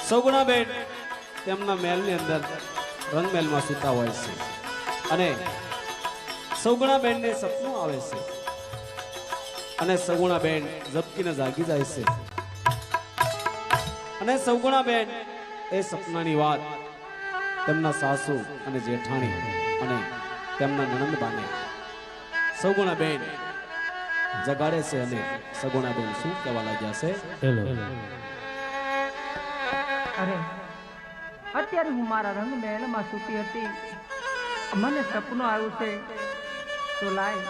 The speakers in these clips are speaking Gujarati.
સગુણાબેન તેમના મહેલની અંદર રંગમહેલમાં સૂતા હોય છે અને સગુણાબેનને સપનું આવે છે અને સગુણાબેન ઝબકીને જાગી જાય છે અને સગુણાબેન એ સપનાની વાત તેમના સાસુ અને જેઠાણી અને તેમના નણંદબાને સગુણાબેન જગાડે છે અને સગુણાબેન શું કહેવા લાગ્યા છે? અરે અત્યારે હું મારા રંગ મહેલમાં સૂતી હતી, મને સપનું આવ્યું છે તો લાય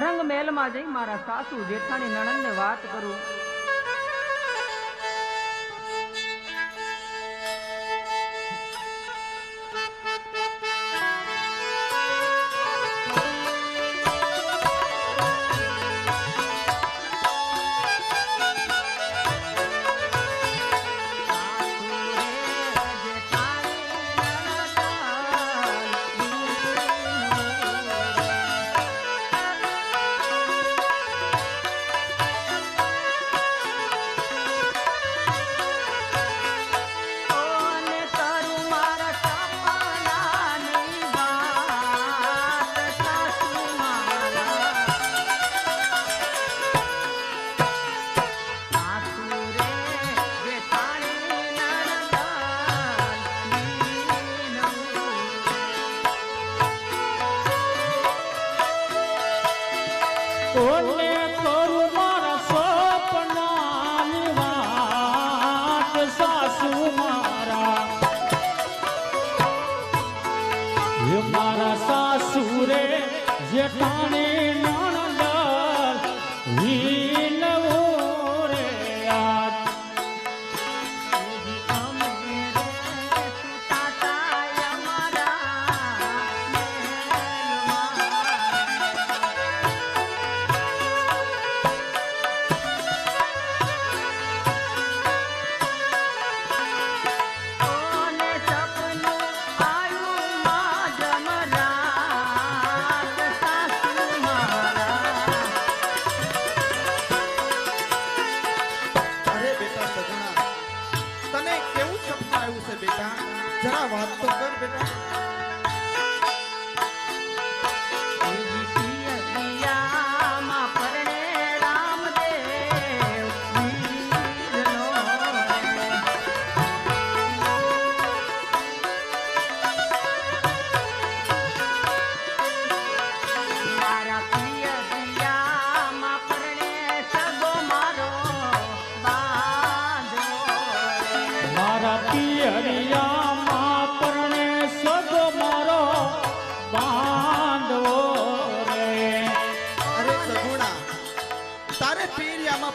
રંગ મહેલમાં જઈ મારા સાસુ જેઠાણી નણંદને વાત કરું. મારા સાસુ રે જેઠાણી નણંદ વીનવો રે યાદ जरा बात तो कर बेटा.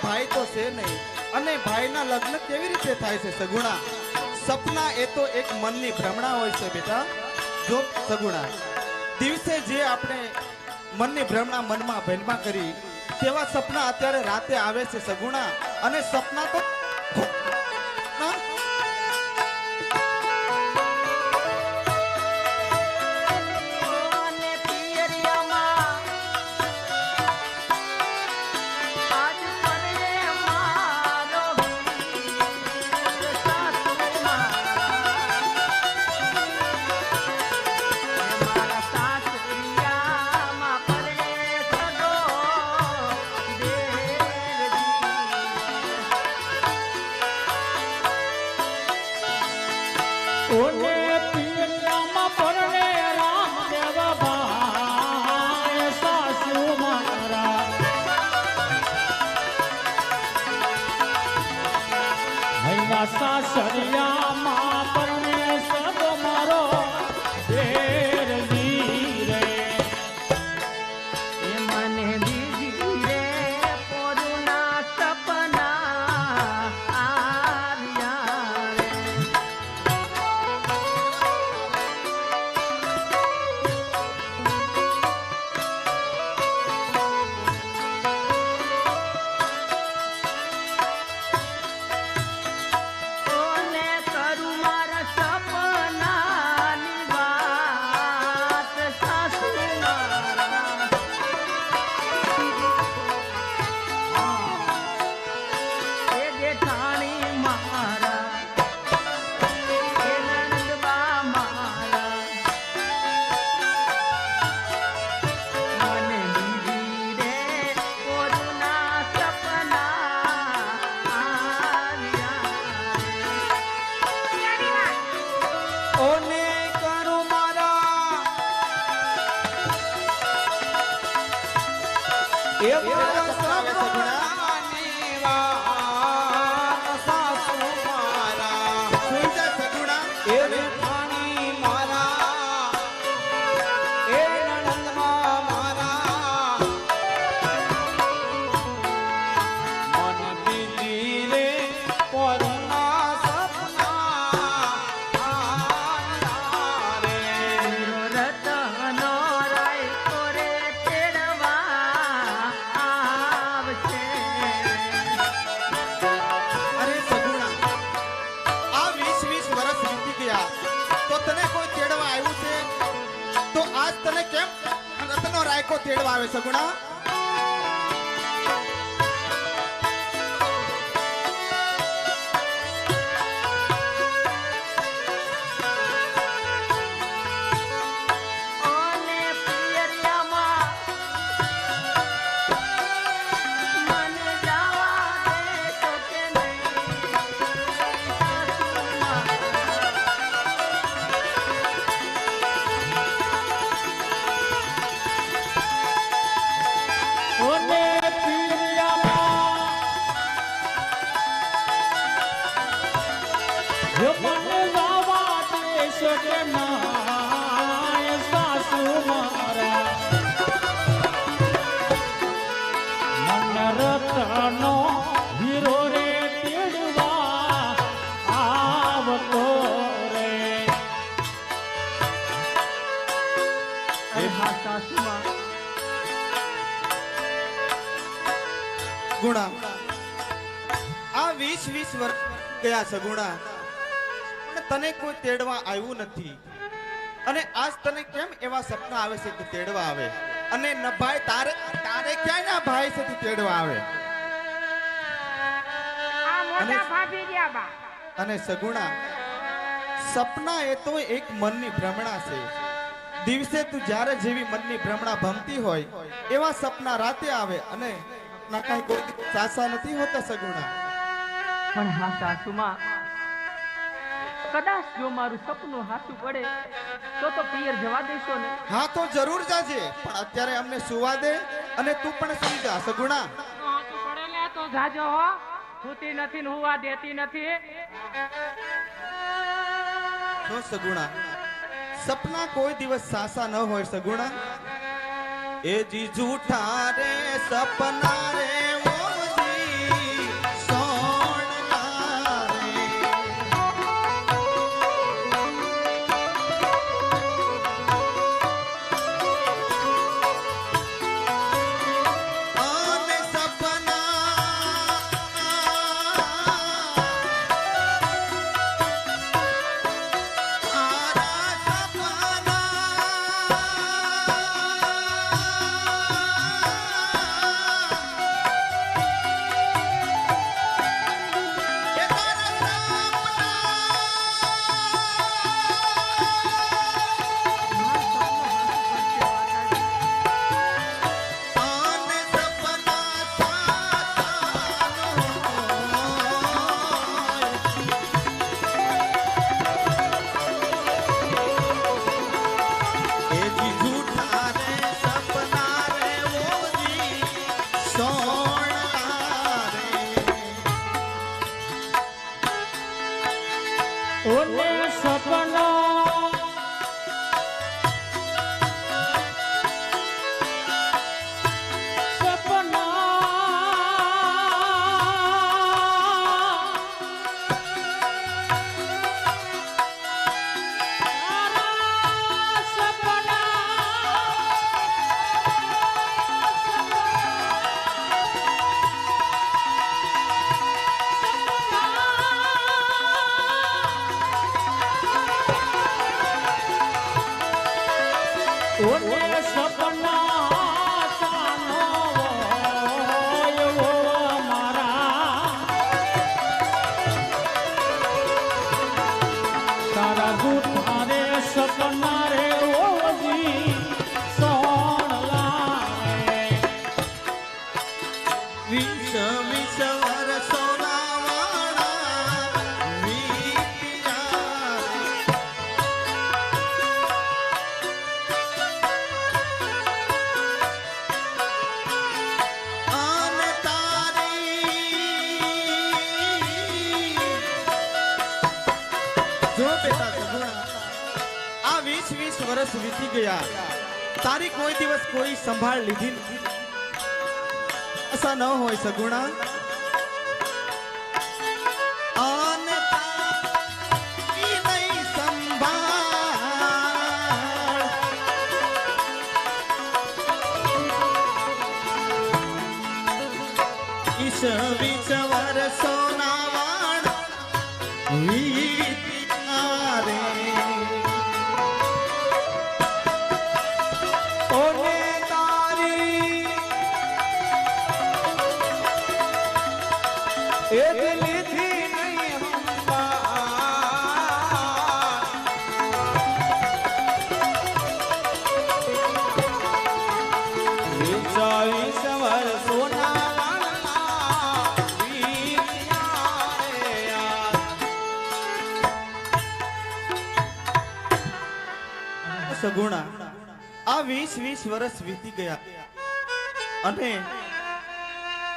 भाई तो से नहीं अने भाई ना लग्न केवी रीते थाय छे सगुणा? सपना ए तो एक मन नी भ्रमणा होय छे बेटा. जो सगुणा दिवसे जे आपणे मन नी भ्रमणा मन में भैलमा करी तेवा सपना अत्यारे राते आवे छे सगुणा. अने सपना तो सासरिया मां परणे सब मारो देर वीरे મને બીજી રે પોરુના સપના આવ્યા રે. ઓને કરું મારા એવા સપના આવે સગુણા. સુઈ જા સગુણા. મન દીદી રે પોરના સપના આયા રે. રતનો રાયકો રે તેડવા આવશે. અરે સગુણા, આ 20 વર્ષ વીતી ગયા તો તને કોઈ તેડવા આવ્યું છે? તો આજ તને કેમ રત્નો રાયકો તેડવા આવે સગુણા? ઓને પિયરિયામાં મને જાવા દેશો કે નહીં. સાસુમાં ઓને પીરિયામાં હે મને લાવા દેશો કે નાય સાસુ મારા. મન રતનો હીરો રે તેડવા આવતો રે. અરે હા સાસુમાં ગુણા, આ 20 વર્ષ ગયા સગુણા, પણ તને કોઈ તેડવા આવ્યું નથી. અને આજ તને કેમ એવા સપના આવે છે કે તેડવા આવે? અને ન ભાઈ તારે તારે ક્યાં ના ભાઈ છે તે તેડવા આવે? આ મોટા ભાભી ગયા બા. અને સગુણા, સપના એ તો એક મનની ભ્રમણા છે. દિવસે તું જ્યારે જેવી મનની ભ્રમણા ભમતી હોય એવા સપના રાતે આવે. અને ના કાંઈ કોઈ સાસા નથી હોતા સગુણા. પણ હા સાસુમાં, કદાચ જો મારું સપનું હાચું પડે તો પિયર જવા દેશો ને? હા તો જરૂર જાજે, પણ અત્યારે અમને સુવા દે અને તું પણ સુઈ જા સગુણા. હાચું પડે લે તો જાજો હો. સૂતી નથી ને હુવા દેતી નથી. જો સગુણા, સપના કોઈ દિવસ સાસા ન હોય સગુણા. એ જી જૂઠા રે સપના રે ઓજી સોણના રે. અને સપના ઓને સપના જો બેટા સગુણા, આ 20 વર્ષ વીતી ગયા, તારી કોઈ દિવસ કોઈ સંભાળ લીધી નથી. ऐसा ન હોય સગુણા. આને તારી નહીં સંભાળ. ઈશ 20 વર્ષોના વાણ વીત્યા રે. ઓને તારી એક લીધી નહીં સગુણા, આ 20 વર્ષ વીતી ગયા અને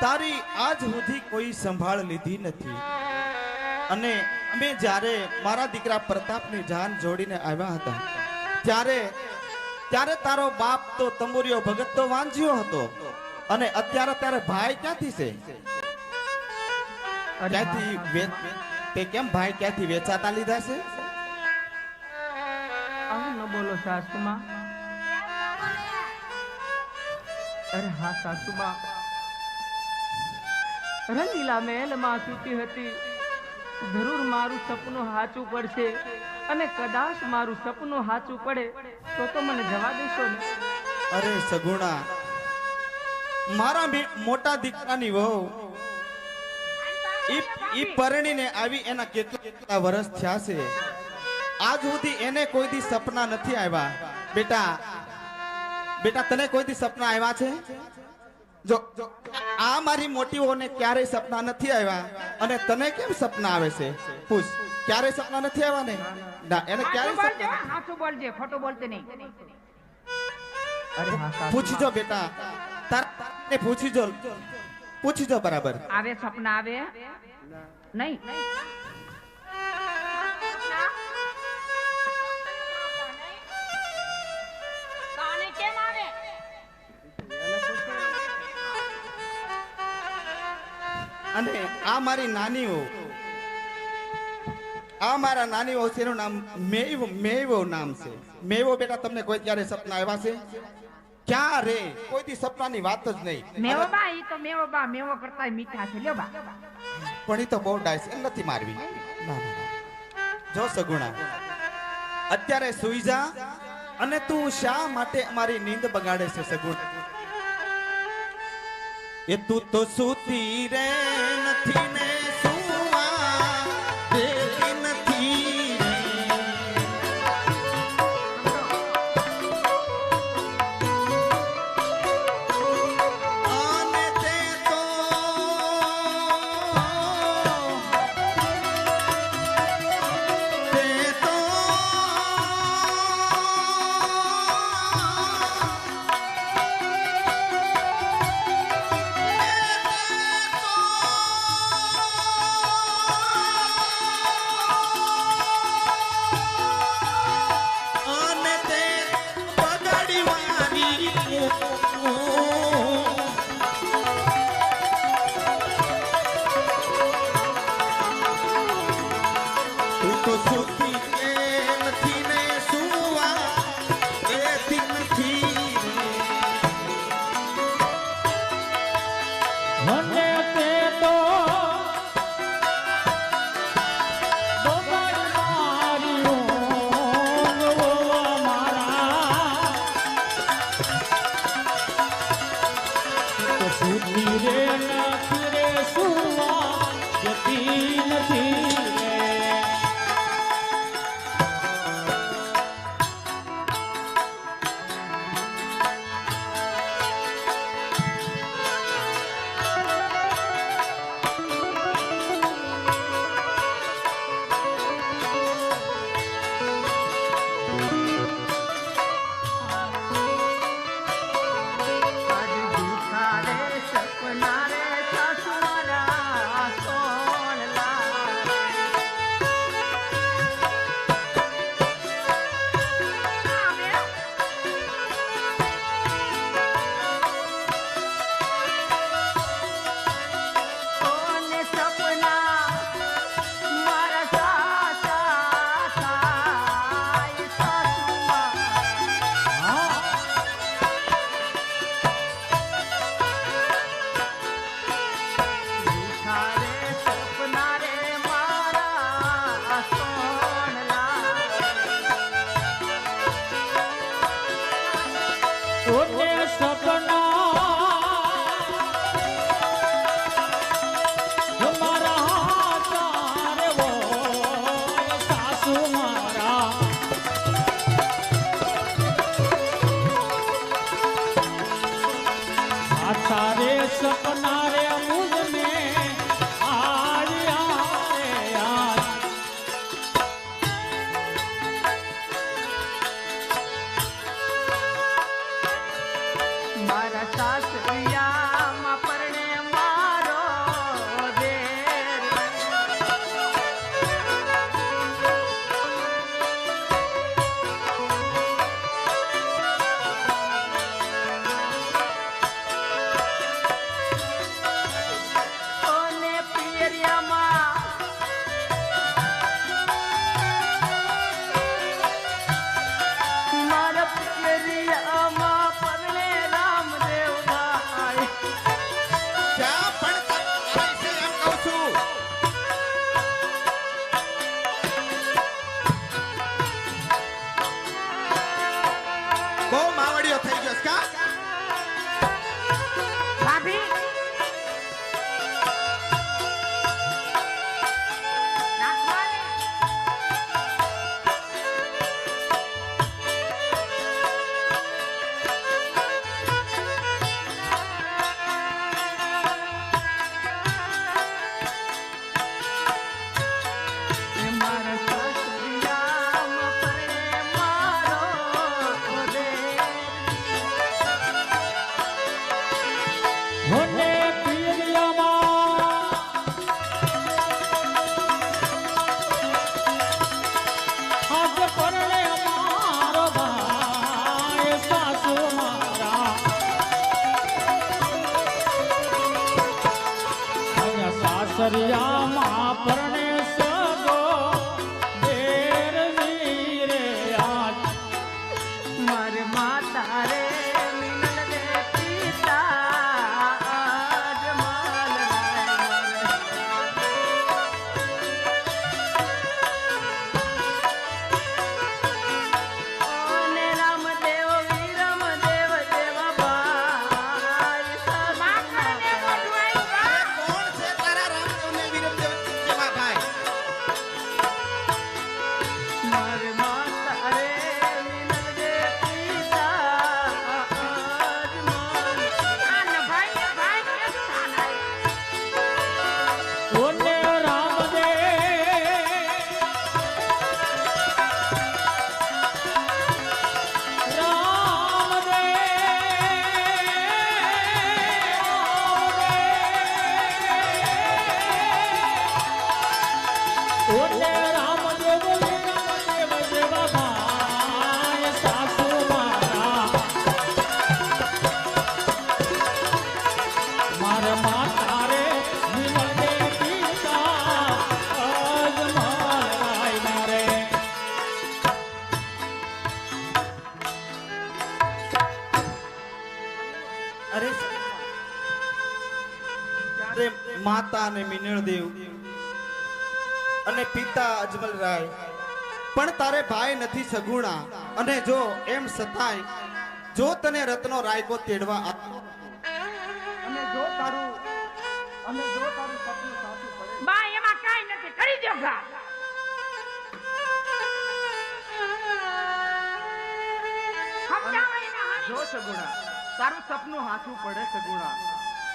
તારી આજ સુધી કોઈ સંભાળ લીધી નથી. અને અમે જ્યારે મારા દીકરા પ્રતાપની જાન જોડીને આવ્યા હતા ત્યારે તારો બાપ તો તંબુરીઓ ભગત તો વાંજ્યો હતો, અને અત્યારે તારે ભાઈ ક્યાંથી છે? ક્યાંથી તે કેમ ભાઈ ક્યાંથી વેચાતા લીધા છે? આવું ન બોલો સાસુમાં. અરે હા સાસુમાં, રંગીલા મહેલમાં સૂતી હતી. જરૂર મારું સપનું સાચું પડશે, અને કદાચ મારું સપનું સાચું પડે તો મને જવા દેશો ને? અરે સગુણા, મારા મોટા દીકરાની વહુ ઈ પરણીને આવી એના કેટલા વર્ષ થયા છે. આજ સુધી એને કોઈ દી સપના નથી આવ્યા. બેટા તને કોઈ દી સપના આવ્યા છે? જો આ મારી મોટીઓને ક્યારેય સપના નથી આવ્યા, અને તને કેમ સપના આવે છે? પૂછ, ક્યારેય સપના નથી આવ્યા ને? ના, એને ક્યારેય સપના સાચું બોલજે, ખોટું બોલતે નહીં. અરે હા સાસુમાં. પૂછી જો બેટા, તારે પૂછી જો બરાબર. આવે સપના આવે નહીં? અને આ મારી નાનીઓ, આ મારા નાનીઓ છે, એનું નામ મેવો નામ છે. મેવો બેટા, તમને કોઈ ક્યારે સપના આવ્યા છે? ક્યાં રે? કોઈ દી સપનાની વાત જ નહીં. મેવો બા, ઈ તો મેવો બા મેવો કરતા મીઠા છે. લ્યો બા. પણ ઈ તો બહુ ડાયસ, એ નથી મારવી. ના. જો સગુણા, અત્યારે સુઈ જા, અને તું શા માટે અમારી નીંદ બગાડે છે સગુણા? એ તું તો સૂતી રે નથી ને સુવા દેતી નથી રે. આને તે તો રાધિકા ભાભી હોને પિયરિયામાં આજ પરણે મારો ભાઈ સાસુ મારા અહીંયા સાસરિયામાં પરણે સગો દેરની રે આજ મારે માતા રે મિનલ દે પિતા જમાલ ઓને રામદેવ વીરમ દેવ દેવા ભાઈ માખણ ને મોઢવાઈ કોણ છે તારા રામદેવ ને વીરમદેવ જેવા ભાઈ મારે માતા રે મિનલ દે પિતા જમાલ આન ભાઈ ભાઈ કે સ્થાન આય ઓને રામદેવ ઓને રામદેવ વીરમદેવ જેવા ભાઈ સાસુ મારા મારે માતા રે વિનલે પિતા અજમાય મારે અરે અરે માતા ને મિનળદેવ અને પિતા અજમલ રાય પણ તારે ભાઈ નથી સગુણા અને જો એમ સતાય જો તને રત્નો રાયકો તેડવા અને જો તારું સપનું સાચું પડે બા એમાં કાઈ નથી કરી દો ઘા સમજાવાય ના જો સગુણા તારું સપનું હાથું પડે સગુણા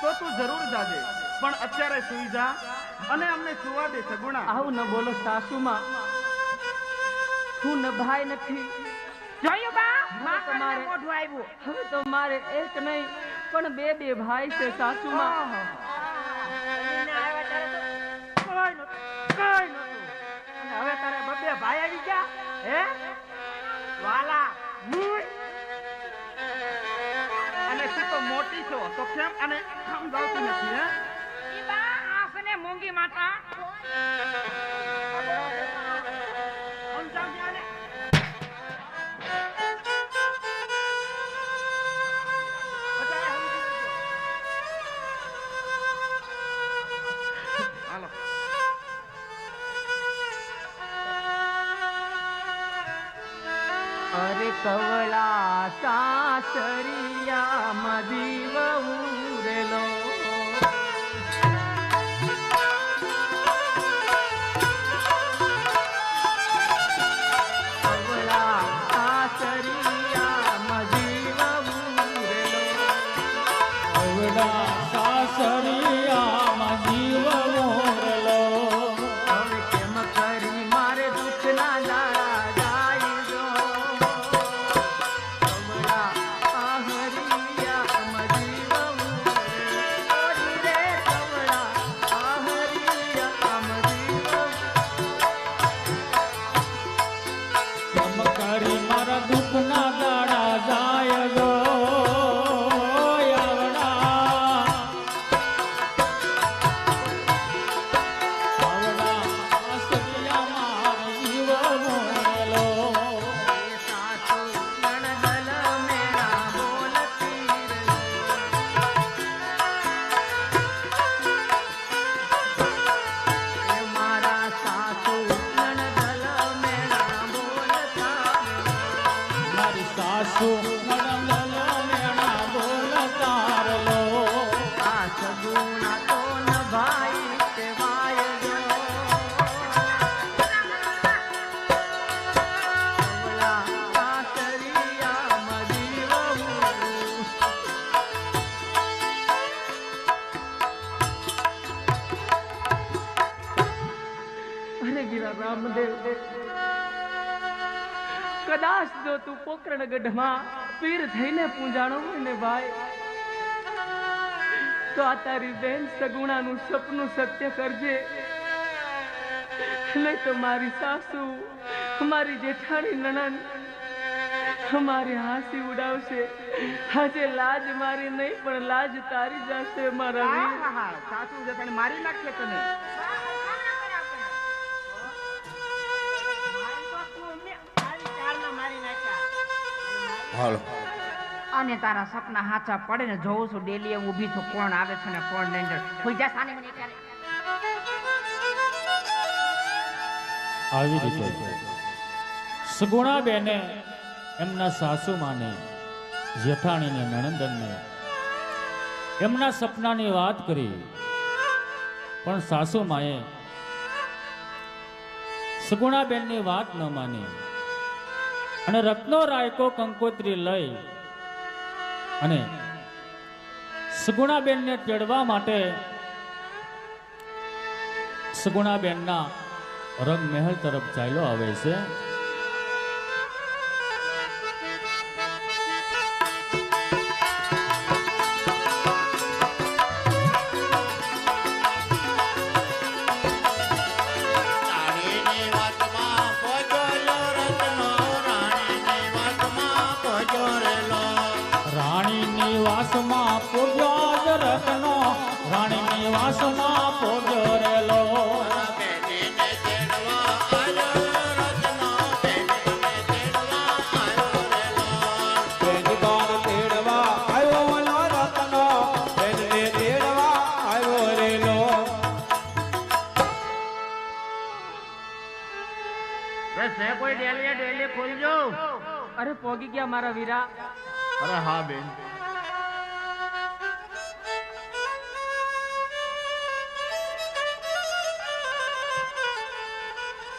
તો તું જરૂર જાજે પણ અત્યારે સુઈ જા અને અમને સુવા દે સગુણા આવું ન બોલો સાસુમાં હું ન ભાઈ નથી જોયું બા તમારે મોઢું આવ્યું હવે તો મારે એક નહીં પણ બે બે ભાઈ છે સાસુમાં હવે તારે બબે ભાઈ આવી ગયા હે વાલા અને તું તો મોટી છો તો કેમ અને સમજાવતી નથી હે ઈ બા આસને મૂંગી માતા સમજાવજે આને હાલો અરે કવળા સાસરિયા મદીવ ઉરેલો કવળા સાસરિયા મદીવ ઉરેલો અવડા સાસરિયામાં જીવ મોરલો હવે કેમ કરી મારે દુઃખના દાડા જાય જો કવળા આહરિયા મદીવ ઉરેલો રે કવળા આહરિયા મદીવ કેમ કરી મારા દુઃખના દાડા જાય ગો આવડા સાસરિયામાં જીવ મોરલો સાસુ નણદલ મેરા બોલતી રે મારા સાસુ નણદલ મેરા બોલતા મારી સાસુ નણંદલ મેળા કદાચ જો તું પોકરણ ગઢમાં પીર થઈને પૂંજાણો હોય ને ભાઈ, તો આ તારી બેન સગુણાનું સપનું સત્ય કરજે. નહીં તો મારી સાસુ, મારી જેઠાણી નણંદ મારી હાંસી ઉડાવશે. આજે લાજ મારી નહીં પણ લાજ તારી જશે મારા વીર. સાસુ જેઠાણી મારી નાખીએ તને. હાલો અને તારા સપના હાચા પડે ને જોઉં છું ડેલી ઊભી છું કોણ આવે છે ને કોણ નહીં. કોઈ જા સાને મને ત્યારે આવી રીતે સગુણા બેને એમના સાસુમાને જેઠાણીને નણંદનને એમના સપનાની વાત કરી, પણ સાસુમાએ સગુણાબેનની વાત ન માની અને રત્નો રાયકો કંકોત્રી લઈ અને સગુણાબેનને તેડવા માટે સગુણાબેનના રંગ મહેલ તરફ ચાલ્યો આવે છે. રાણીની વાસમાં પૂજ્યો જ રત્નો, રાણીની વાસમાં પૂજ્યો રેલો. કોઈ ડેલી ખોલજો. અરે પોગી ગયા મારા વીરા. અરે હા બેન.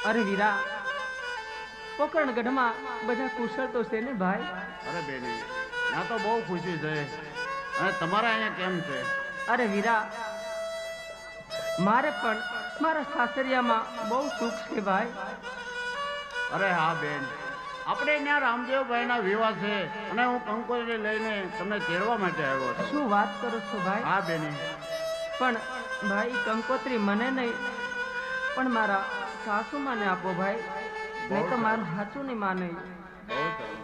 અરે વીરા, પોકરણ ગઢમાં બધા કુશળ તો છે ને ભાઈ? અરે બેન, ત્યાં તો બહુ ખુશી છે. અને તમારા અહીંયા કેમ છે? અરે વીરા, મારે પણ મારા સાસરિયામાં બહુ સુખ છે ભાઈ. અરે હા બેન, આપણે ત્યાં રામદેવભાઈના વિવાહ છે અને હું કંકોત્રી લઈને તમને તેડવા માટે આવ્યો છું. શું વાત કરો છો ભાઈ? હા બેની. પણ ભાઈ કંકોત્રી મને નહીં પણ મારા સાસુમાને આપો ભાઈ, નહીં તો મારું સાચું નહીં માને. બહુ સારું.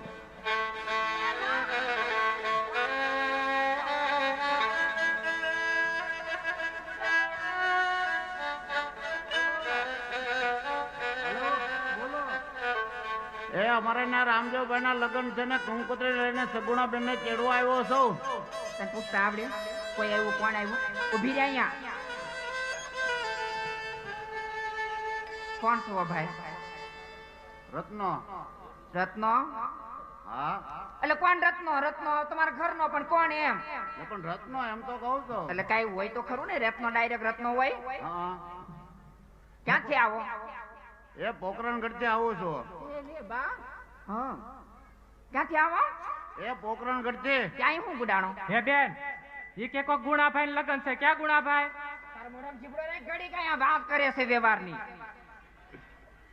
એ અમારે ત્યાં રામદેવભાઈના લગ્ન છે ને કંકોત્રી લઈને સગુણાબેનને તેડવા આવ્યો છું. તને પૂછતા આવડે કોઈ આવ્યું કોણ આવ્યું? ઊભી રહે અહીંયા. કોણ છો ભાઈ? રત્નો. રત્નો? હા એટલે કોણ રત્નો? રત્નો તમારા ઘરનો પણ કોણ એમ? એટલે પણ રત્નો એમ તો કહું છું. એટલે કઈ હોય તો ખરું ને, રત્નો ડાયરેક્ટ રત્નો હોય? હા ક્યાંથી આવો? એ પોકરણગઢથી આવું છું. હા ક્યાંથી આવો? એ પોકરણગઢથી. ક્યાંય હું ગુડાણો? હે બેન, ઈ કે કોઈ ગુણાભાઈ લગન છે? ક્યાં ગુણાભાઈ? તારા મોઢામાં જીભડો રે, ઘડી કયા વાત કરે છે વ્યવહારની.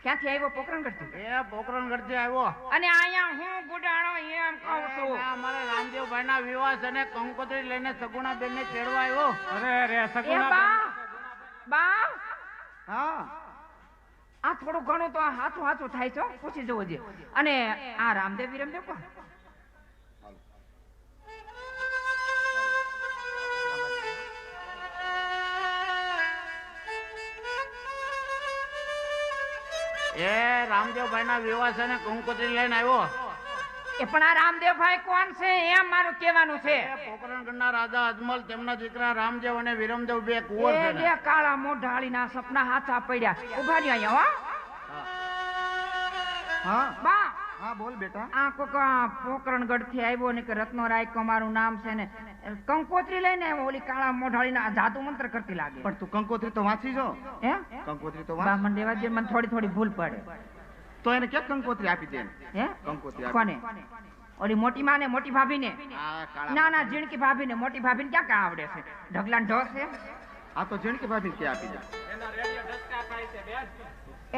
ક્યાંથી આવ્યો? પોકરણગઢથી. એ પોકરણગઢથી આવ્યો. અને અહીંયા હું ગુડાણો એમ કહું છું. અમારે રામદેવભાઈના વિવાહ છે ને કંકોત્રી લઈને સગુણાબેનને તેડવા આવ્યો. અરે રે એ બા બા, હા આ થોડું ઘણું તો હાથું હાથું થાય છે, પૂછી જવું છે. અને આ રામદેવ વિરમદેવ કોણ? એ રામદેવભાઈના વિવાહ છે ને કંકોત્રી લઈને આવ્યો. એ પણ આ રામદેવભાઈ કોણ છે એમ મારું કહેવાનું છે. એ પોકરણગઢના રાજા અજમલ, તેમના દીકરા રામદેવ અને વિરમદેવ બે કુંવર છે એ ને. બે કાળા મોઢાળીના સપના હાથા પડ્યા. ઉભા રહ્યો અહીંયા. હા બા હા બોલ બેટા. આ કોક પોકરણગઢ થી આવ્યો ને કે રત્નો રાયકો મારું નામ છે ને કંકોત્રી લઈને આવ્યો. ઓલી કાળા મોઢાળીના જાદુ મંત્ર કરતી લાગે. પણ તું કંકોત્રી તો વાંચી જો. હે કંકોત્રી તો બા મને દેવા દે, મને થોડી થોડી ભૂલ પડે. તો એને ક્યાં કંકોત્રી આપી દે. હે કંકોત્રી આપી. કોને? ઓલી મોટી માને, મોટી ભાભીને? આ કાળા ના ના, ઝીણકી ભાભીને. મોટી ભાભીને ક્યાં કાં આવડે છે? ઢગલા ઢોસ છે. આ તો ઝીણકી ભાભી ક્યાં આપી દે.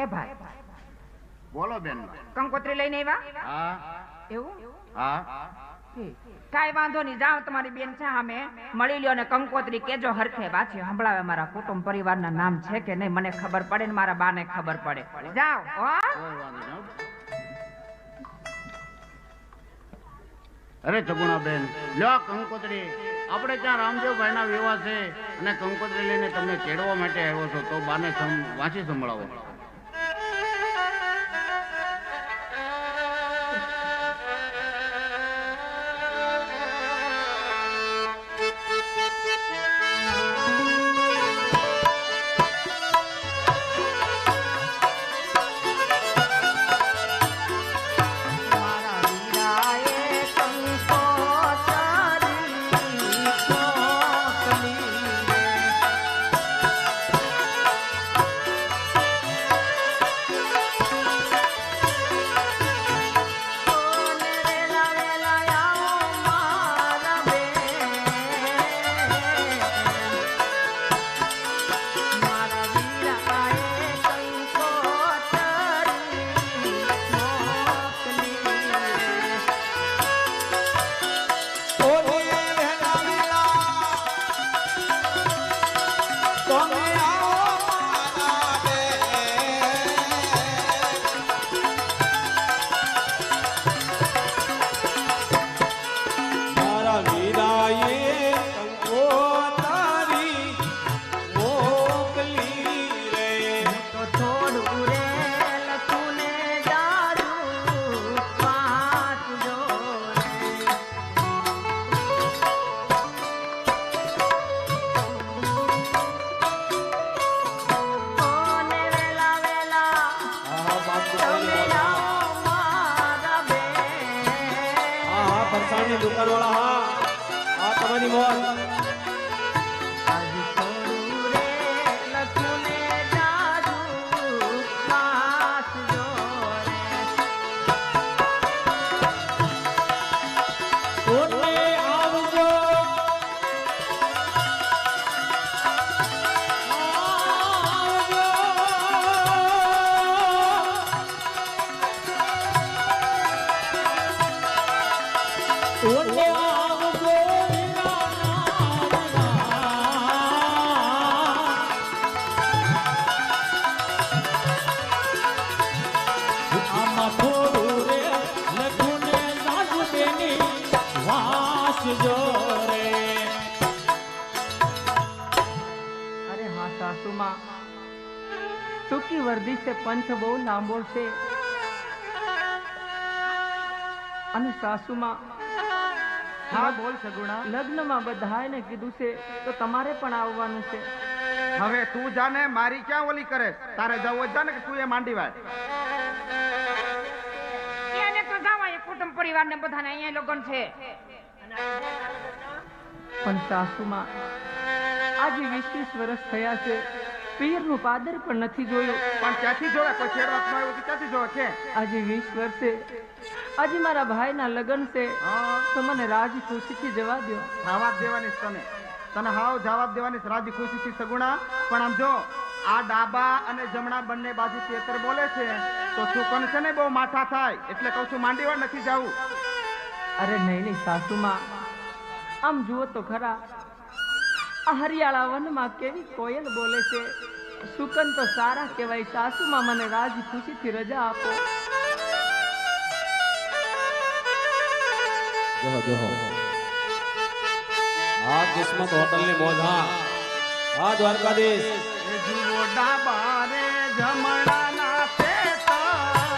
એ ભાઈ બોલો બેન. કંકોત્રી લઈને આવ્યા હા એવું હા. કાંઈ વાંધો નહીં, જાઓ તમારી બેન છે સામે મળી લ્યો ને કંકોત્રી કેજો હરખે વાંચી સંભળાવે મારા કુટુંબ પરિવારના નામ છે કે નહીં મને ખબર પડે ને મારા બાને ખબર પડે. જાઓ હો. કોઈ વાંધો નહીં. અરે સગુણા બેન, લ્યો કંકોત્રી. આપણે ત્યાં રામદેવભાઈના વિવાહ છે અને કંકોત્રી લઈને તમને તેડવા માટે આવ્યો છો, તો બાને વાંચી સંભળાવો. દુકાનવાળા હા આ તમારી મોજ. ટૂંકી વર્દી છે, પંથ બહુ લાંબો છે અને સાસુમાં હા બોલ સગુણા. લગ્નમાં બધાને કીધું છે તો તમારે પણ આવવાનું છે. હવે તું જાને, મારી ક્યાં ઓલી કરે? તારે જવું હોય જાને કે તું એ માંડી વાય. એને તો જાવા એ કુટુંબ પરિવારને બધાને અહીંયા લગન છે. પણ સાસુમાં આજે 20 વર્ષ થયા છે, પિયરનું પાદર પણ નથી જોયું. પણ ક્યાંથી જોવે? કોઈ છેડવા આવ્યું તો ક્યાંથી જોવે કે? આજે 20 વર્ષે આજે મારા ભાઈના લગ્ન છે તો મને રાજી ખુશીથી જવા દો. જવાબ દેવાની તને તને હાવ જવાબ દેવાની રાજી ખુશીથી સગુણા. પણ આમ જો આ ડાબા અને જમણા બંને બાજુ તેતર બોલે છે તો શું છે ને બહુ માથા થાય, એટલે કહું છું માંડીવા નથી જાવું. અરે નહીં નહીં સાસુમાં, આમ જુઓ તો ખરા, આ હરિયાળા વનમાં કેવી કોયલ બોલે છે. સુકન તો સારા કહેવાય. સાસુમાં મને રાજી ખુશીથી રજા આપો. જોહો જોહો આ કિસ્મત હોટલની મોજ. હા હા દ્વારકાધીશ. એ જુઓ ડાબા રે જમણાના તેતર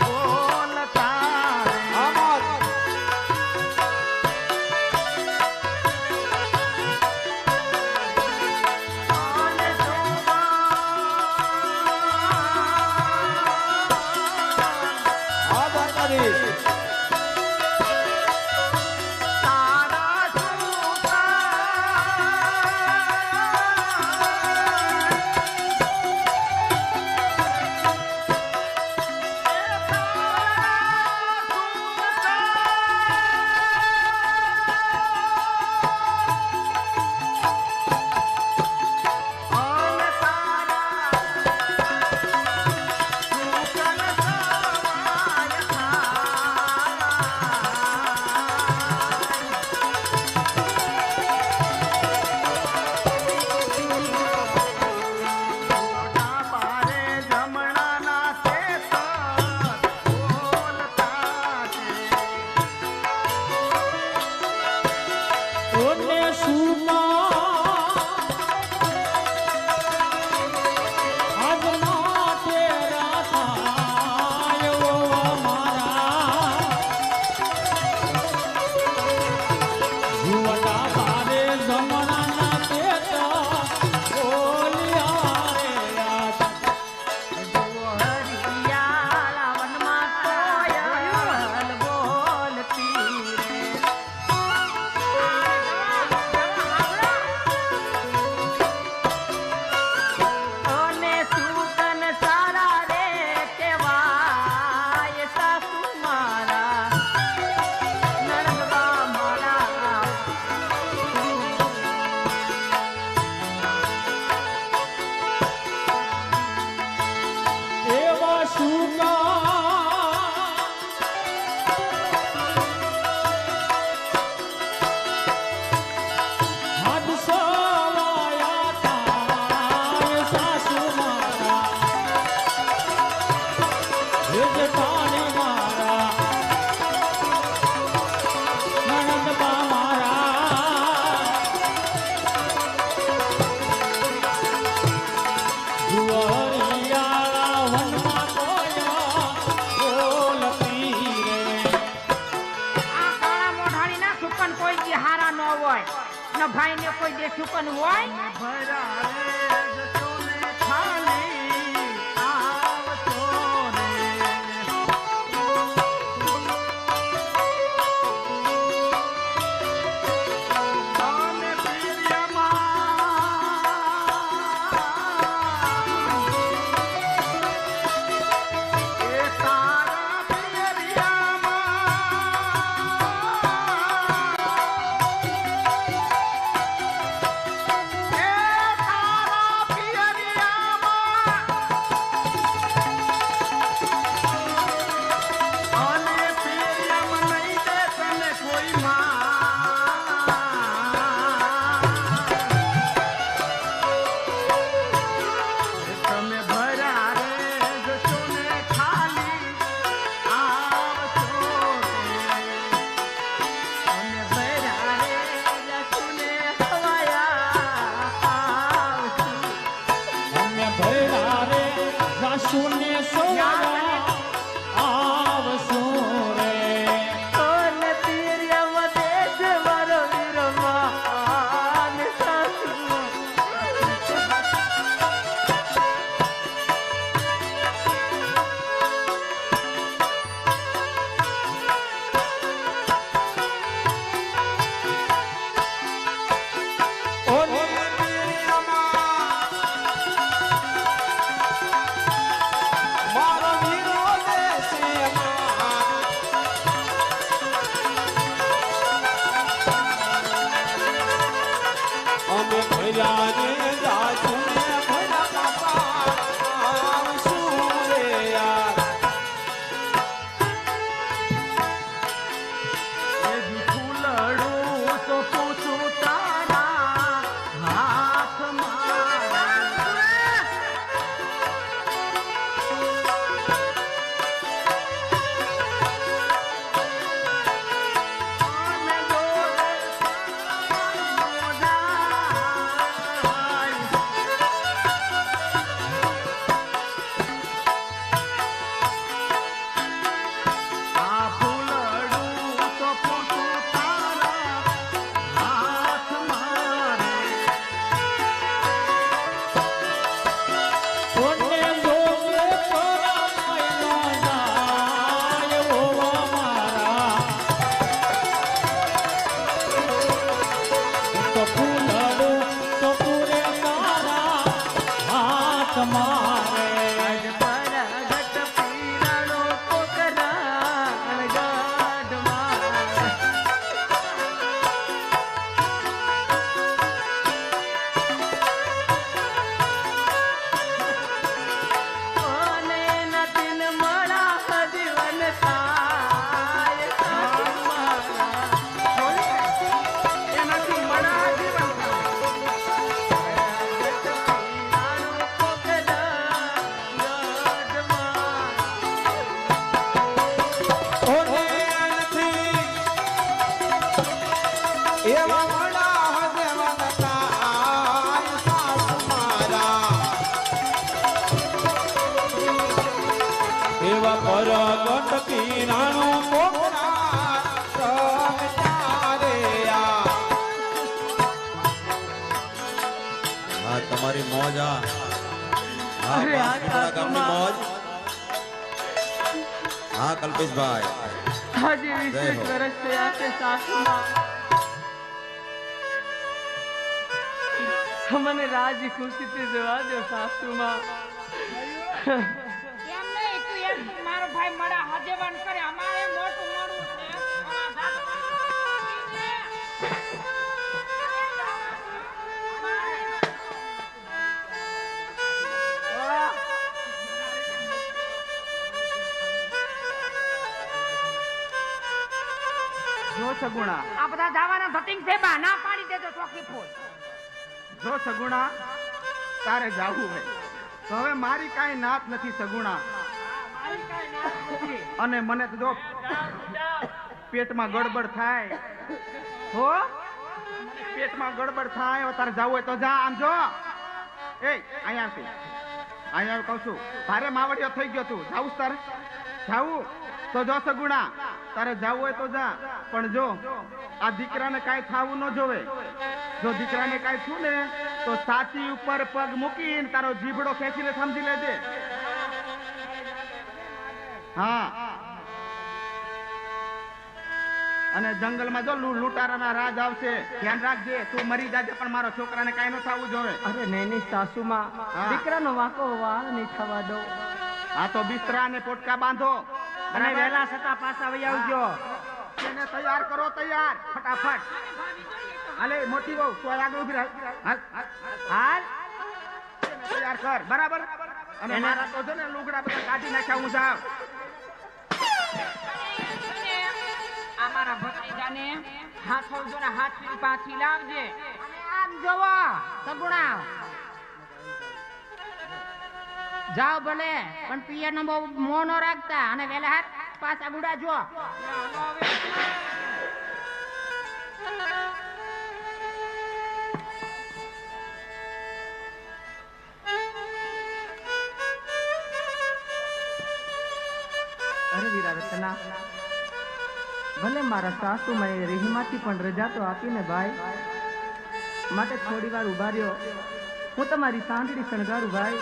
બોલતા રે. આ મોજ. આ દ્વારકાધીશ. એ જેઠાણી મારા નણંદબા મારા જુવારિયા વનમાં કોયા બોલતી રે. આ કાળા મોઢાણીના સુકન કોઈ દી હારા ન હોય ન ભાઈને કોઈ દે સુકન હોય ભરા રે જશોને ખાલી આવતો રે. અને પિયરિયામાં એ તારા અમે ભૈરા રે જાશુને સોયા આવશું રે. અને પિયરિયામાં દેશ મારો વીરમાન સાસુ. અમે ભર્યા ને જાશું ને ભર્યા બાપા આવશું રે યાર. ફૂલડું તો પૂછું તારા હાથ મારા. અને જોડે આ ફૂલડું તો પૂછું તારા હાથ મારે. કોને જોગે પરાય ન જાય ઓવા મારા. તો ફૂલડું તો પૂરે તારા હાથ મારે. પરગટ પીરાણો પોકરાણ ગાઢમાં. અને નતીન મળા જીવન થાય સાસુ મારા. એનાથી મળા જીવન એવા મોડા દેવાન થાય સાસુ મારા. એવા પરગટ પીરાણું પોકરા રંગ તારે આ. હા તમારી મોજ આ હા અરે આ બાંસવાડા ગામની મોજ. હા કલ્પેશભાઈ આજે 20 વર્ષ થયા છે સાસુમાં. મને રાજી ખુશીથી જવા દો સાસુમાં. એમ નહીં તું એમ મારો ભાઈ મળા હજેવાન કરે અમારે મોટું મોડું છે જો સગુણા આ બધા જવાના ધતિંગ છે બા ના પાડી દેજો ચોકી ફૂલ જો સગુણા તારે જાવું હે તો હવે મારી કાંઈ નાત નથી સગુણા. મારી કાંઈ ના અને મને તો જો પેટમાં ગડબડ થાય હો પેટમાં ગડબડ થાય હવે તારે જવું હોય તો જા આમ જો એ અહીંયા આવતી અહીંયા કહું છું ભારે માવડિયો થઈ ગયો તું જાવું તારે જાવું તો જો સગુણા તારે જાવું હોય તો જા પણ જો આ દીકરાને કાંઈ થાવું ન જોવે જો દીકરાને કાંઈ થયું ને તો છાતી ઉપર પગ મૂકીને તારો જીભડો ખેંચીને સમજી લેજે હા અને જંગલમાં જો લૂંટારાના રાજ આવશે ધ્યાન રાખજે તું મરી જાજે પણ મારો છોકરાને કાંઈ ન થવું જોવે અરે નેની સાસુમાં હા. દીકરાનો વાંકો વાળ નહીં થવા દો. આ તો બિસ્તરા ને પોટકા બાંધો અને વહેલા છતાં પાછા વહી આવજો. એને તૈયાર કરો તૈયાર ફટાફટ હાલે મોટી બહુ તું આગળ ઉભી રાખ હાલ હાલ એને તૈયાર કર બરાબર અને મારા તો છે ને લુગડા બધા કાઢી નાખ્યા હું જાવ અમારા ભત્રીજાને હાથો જો ને હાથની પાછી લાવજે અને આમ જોવો સગુણા જાઓ ભલે પણ પિયરનો બહુ મોં ન રાખતા અને વેલા હાથ પાછા ગુડા જો અરે વીરા રત્ના ભલે મારા સાસુ મને રીહીમાંથી પણ રજા તો આપીને ભાઈ માટે થોડી વાર ઉભા રહ્યો હું તમારી સાંજડી શણગારું ભાઈ.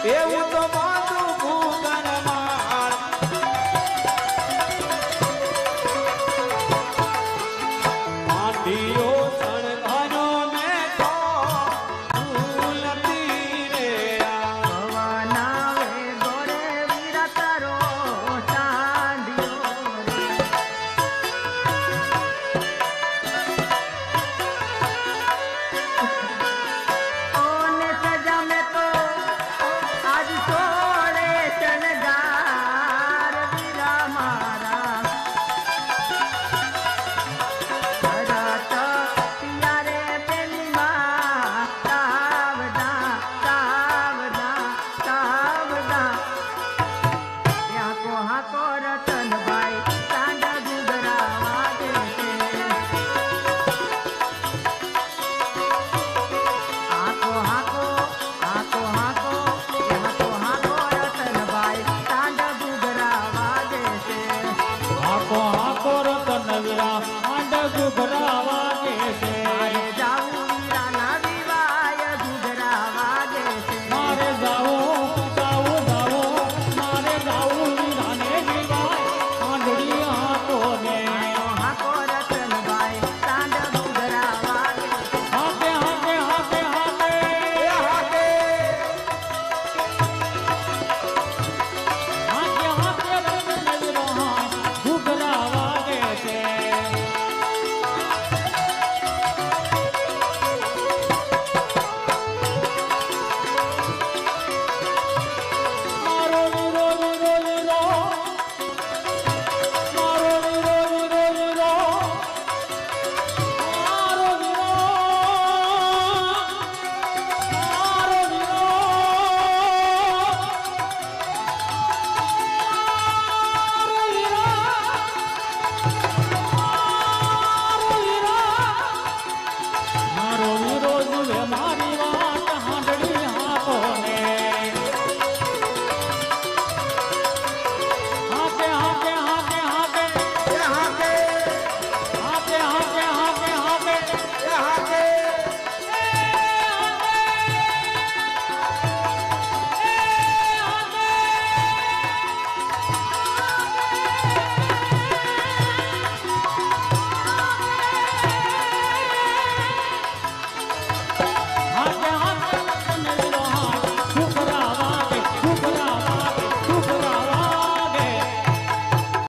એવું તો